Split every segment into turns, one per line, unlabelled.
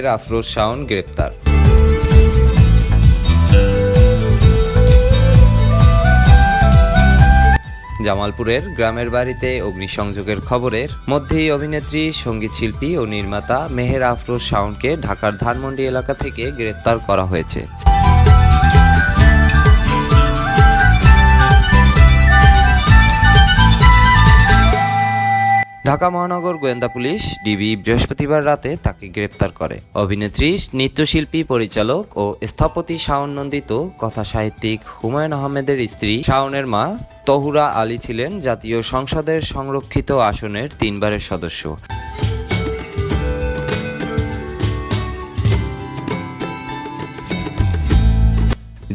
মেহের আফরোজ শাওন গ্রেপ্তার। জামালপুরের গ্রামের বাড়িতে অগ্নিসংযোগের খবরের মধ্যেই অভিনেত্রী, সঙ্গীত শিল্পী ও নির্মাতা মেহের আফরোজ শাওনকে ঢাকার ধানমন্ডি এলাকা থেকে গ্রেপ্তার করা হয়েছে। ঢাকা মহানগর গোয়েন্দা পুলিশ ডিবি বৃহস্পতিবার রাতে তাকে গ্রেপ্তার করে। অভিনেত্রী, নৃত্যশিল্পী, পরিচালক ও স্থপতি শাওন নন্দিত কথা সাহিত্যিক হুমায়ুন আহমেদের স্ত্রী শাওনের মা তহুরা আলী ছিলেন জাতীয় সংসদের সংরক্ষিত আসনের 3 বারের সদস্য।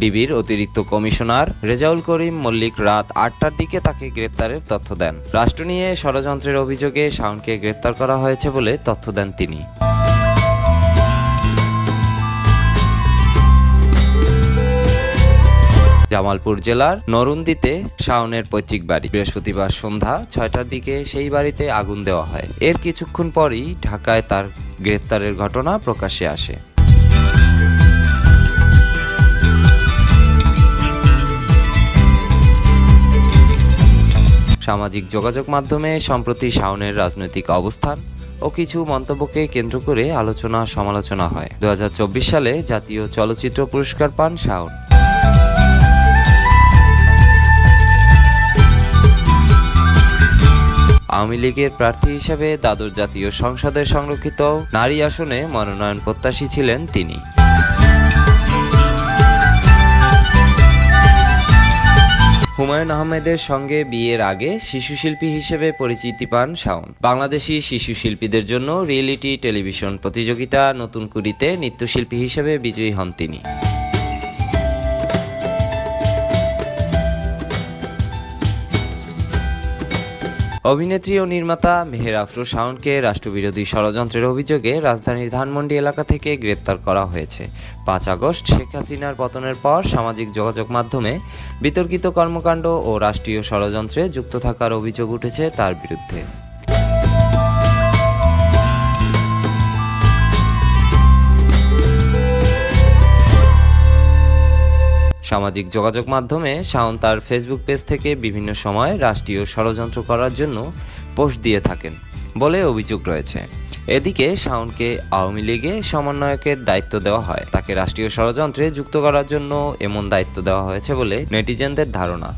ডিবির অতিরিক্ত কমিশনার রেজাউল করিম মল্লিক রাত 8টার দিকে তাকে গ্রেপ্তারের তথ্য দেন। রাষ্ট্র নিয়ে ষড়যন্ত্রের অভিযোগে শাওনকে গ্রেপ্তার করা হয়েছে বলে তথ্য দেন তিনি। জামালপুর জেলার নরুন্দিতে শাওনের পৈতৃক বাড়ি। বৃহস্পতিবার সন্ধ্যা 6টার দিকে সেই বাড়িতে আগুন দেওয়া হয়। এর কিছুক্ষণ পরই ঢাকায় তার গ্রেপ্তারের ঘটনা প্রকাশ্যে আসে। সামাজিক যোগাযোগ মাধ্যমে সম্প্রতি শাওনের রাজনৈতিক অবস্থান ও কিছু মন্তব্যকে কেন্দ্র করে আলোচনা সমালোচনা হয়। 2024 সালে জাতীয় চলচ্চিত্র পুরস্কার পান শাওন। আওয়ামী লীগের প্রার্থী হিসেবে দ্বাদশ জাতীয় সংসদের সংরক্ষিত নারী আসনে মনোনয়ন প্রত্যাশী ছিলেন তিনি। হুমায়ুন আহমেদের সঙ্গে বিয়ের আগে শিশু শিল্পী হিসেবে পরিচিতি পান শাওন। বাংলাদেশি শিশু শিল্পীদের জন্য রিয়েলিটি টেলিভিশন প্রতিযোগিতা নতুন কুড়িতে নৃত্যশিল্পী হিসেবে বিজয়ী হন তিনি। অভিনেত্রী ও নির্মাতা মেহের আফরোজ শাওনকে রাষ্ট্রবিরোধী ষড়যন্ত্রের অভিযোগে রাজধানীর ধানমন্ডি এলাকা থেকে গ্রেপ্তার করা হয়েছে। 5 আগস্ট শেখ হাসিনার পতনের পর সামাজিক যোগাযোগ মাধ্যমে বিতর্কিত কর্মকাণ্ড ও রাষ্ট্রীয় ষড়যন্ত্রে যুক্ত থাকার অভিযোগ উঠেছে তার বিরুদ্ধে। সামাজিক যোগাযোগ মাধ্যমে শাওন তার ফেসবুক পেজ থেকে বিভিন্ন সময় রাষ্ট্রীয় ষড়যন্ত্র করার জন্য পোস্ট দিয়ে থাকেন বলে অভিযোগ রয়েছে। এদিকে শাওনকে আওয়ামী লীগে সমন্বয়কের দায়িত্ব দেওয়া হয়। তাকে রাষ্ট্রীয় ষড়যন্ত্রে যুক্ত করার জন্য এমন দায়িত্ব দেওয়া হয়েছে বলে নেটিজেনদের ধারণা।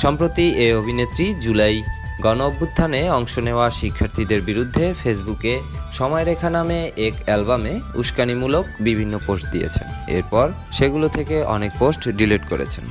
সম্প্রতি এই অভিনেত্রী জুলাই গণ-অভ্যুত্থানে অংশ নেওয়া শিক্ষার্থীদের বিরুদ্ধে ফেসবুকে সময়রেখা নামে এক অ্যালবামে উস্কানিমূলক বিভিন্ন পোস্ট দিয়েছেন। এরপর সেগুলো থেকে অনেক পোস্ট ডিলিট করেছেন।